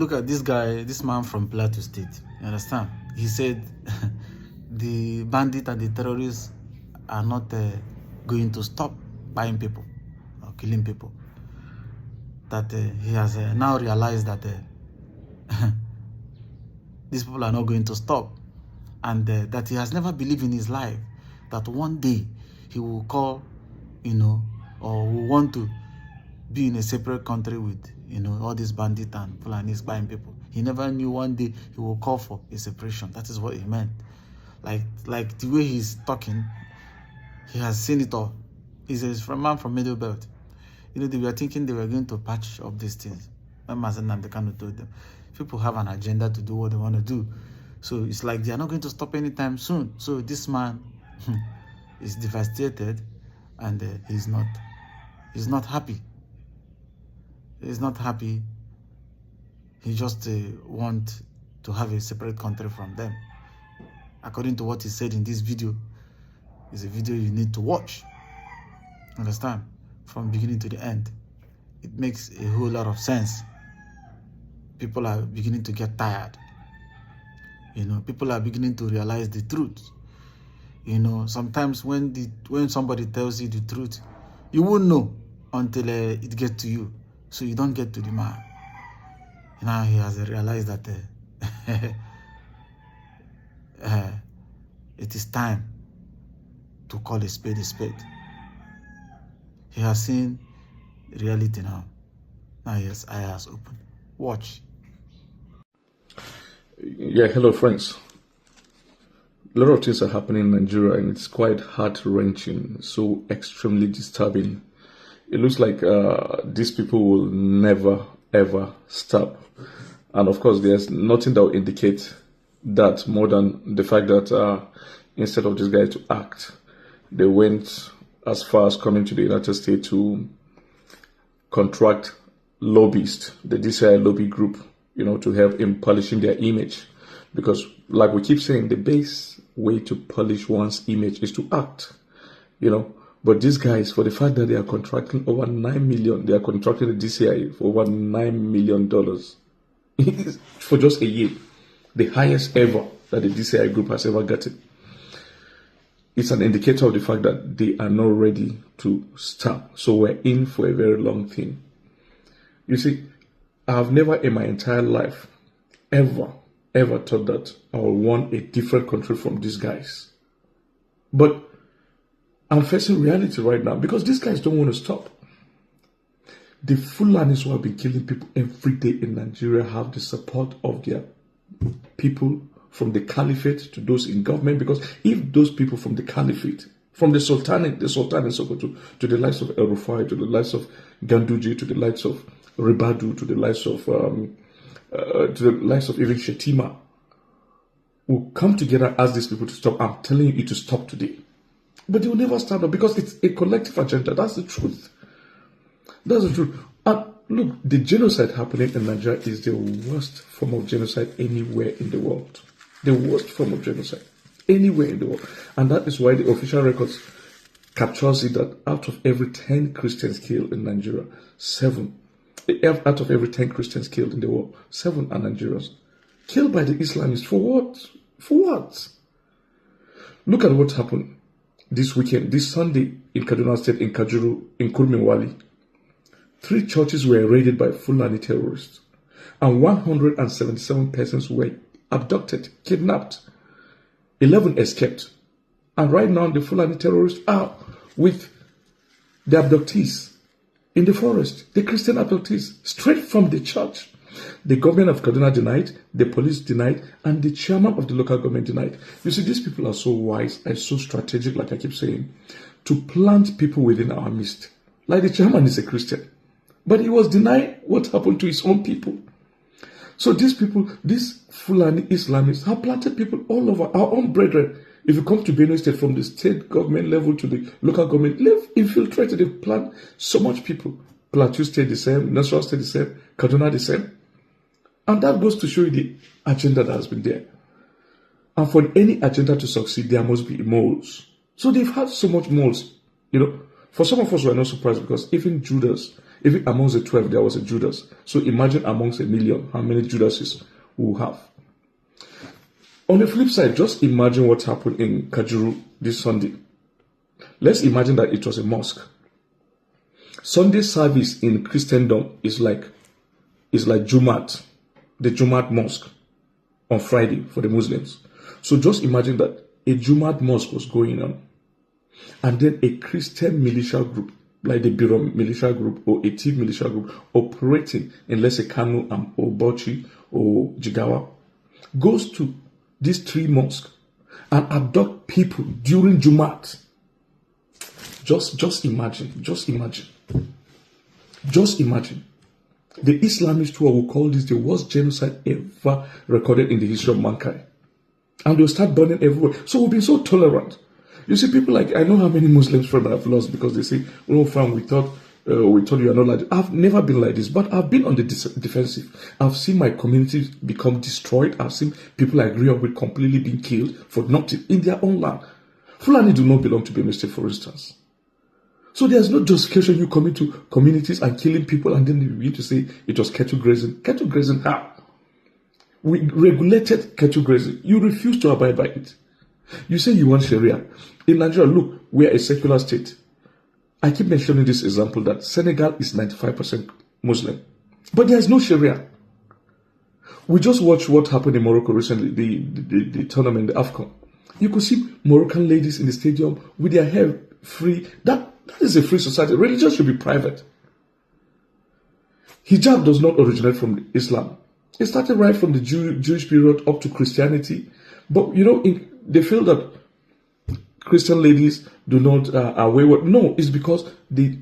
Look at this guy, this man from Plateau State. You understand? He said the bandit and the terrorists are not going to stop buying people or killing people. That he has now realized that these people are not going to stop, and that he has never believed in his life that one day he will call, or will want to be in a separate country with, all these bandits and Fulanis buying people. He never knew one day he will call for a separation. That is what he meant. Like the way he's talking, he has seen it all. He's a man from Middle Belt. They were thinking they were going to patch up these things. When Mazen Namdekano told them, people have an agenda to do what they want to do. So it's like they are not going to stop anytime soon. So this man is devastated, and he's not happy. He's not happy. He just wants to have a separate country from them. According to what he said in this video, it's a video you need to watch. Understand? From beginning to the end. It makes a whole lot of sense. People are beginning to get tired. People are beginning to realize the truth. Sometimes when somebody tells you the truth, you won't know until it gets to you. So you don't get to the man. Now he has realized that it is time to call a spade a spade. He has seen reality now. Now his eye has opened. Watch. Yeah, hello friends. A lot of things are happening in Nigeria, and it's quite heart-wrenching, so extremely disturbing. It looks like these people will never ever stop. And of course, there's nothing that will indicate that more than the fact that instead of this guy to act, they went as far as coming to the United States to contract lobbyists, the DCI lobby group, to help in polishing their image. Because like we keep saying, the best way to polish one's image is to act, But these guys, for the fact that they are contracting over 9 million, they are contracting the DCI for over $9 million for just a year, the highest ever that the DCI group has ever gotten. It's an indicator of the fact that they are not ready to stop. So we're in for a very long thing. You see, I've never in my entire life ever thought that I would want a different country from these guys. But I'm facing reality right now because these guys don't want to stop. The Fulanis who have been killing people every day in Nigeria have the support of their people from the caliphate to those in government. Because if those people from the caliphate, from the Sultanate in Sokoto, to the likes of El Rufai, to the likes of Ganduji, to the likes of Ribadu, to the likes of even Shetima, will come together and ask these people to stop. I'm telling you to stop today. But they will never stand up because it's a collective agenda. That's the truth. That's the truth. And look, the genocide happening in Nigeria is the worst form of genocide anywhere in the world. The worst form of genocide anywhere in the world. And that is why the official records captures it that out of every 10 Christians killed in Nigeria, 7, out of every 10 Christians killed in the world, 7 are Nigerians. Killed by the Islamists. For what? For what? Look at what happened this weekend, this Sunday in Kaduna State, in Kajuru, in Kurminwali. 3 churches were raided by Fulani terrorists, and 177 persons were abducted, kidnapped. 11 escaped. And right now, the Fulani terrorists are with the abductees in the forest, the Christian abductees, straight from the church. The government of Kaduna denied, the police denied, and the chairman of the local government denied. You see, these people are so wise and so strategic, like I keep saying, to plant people within our midst. Like the chairman is a Christian, but he was denied what happened to his own people. So these people, these Fulani Islamists, have planted people all over, our own brethren. If you come to Benue State, from the state government level to the local government, they've infiltrated, they've planted so much people. Plateau State the same, Nasarawa State the same, Kaduna the same. And that goes to show you the agenda that has been there. And for any agenda to succeed, there must be moles. So they've had so much moles. For some of us, we're not surprised because even Judas Even amongst the 12, there was a Judas. So imagine amongst 1,000,000, how many Judases we will have. On the flip side, just imagine what happened in Kajuru this Sunday. Let's imagine that it was a mosque. Sunday service in Christendom is like Jumat, the Jumat mosque on Friday for the Muslims. So just imagine that a Jumat mosque was going on, and then a Christian militia group, like the Biro militia group or a Tiv militia group, operating in, let's say, Kano or Bauchi or Jigawa, goes to these 3 mosques and abduct people during Jumat. Just imagine. The Islamists who will call this the worst genocide ever recorded in the history of mankind. And they'll start burning everywhere. So we've been so tolerant. You see, people like, I know how many Muslims friends I've lost because they say, oh, fam, we thought you are not like this. I've never been like this, but I've been on the defensive. I've seen my community become destroyed. I've seen people I grew up with completely being killed for nothing in their own land. Fulani do not belong to Benue State, for instance. So there's no justification you coming to communities and killing people and then you begin to say it was cattle grazing. Cattle grazing how? We regulated cattle grazing. You refuse to abide by it. You say you want Sharia. In Nigeria, look, we are a secular state. I keep mentioning this example that Senegal is 95% Muslim. But there is no Sharia. We just watched what happened in Morocco recently, the tournament, the AFCON. You could see Moroccan ladies in the stadium with their hair free. That is a free society. Religion should be private. Hijab does not originate from Islam. It started right from the Jewish period up to Christianity. But, they feel that Christian ladies do not are wayward. No, it's because the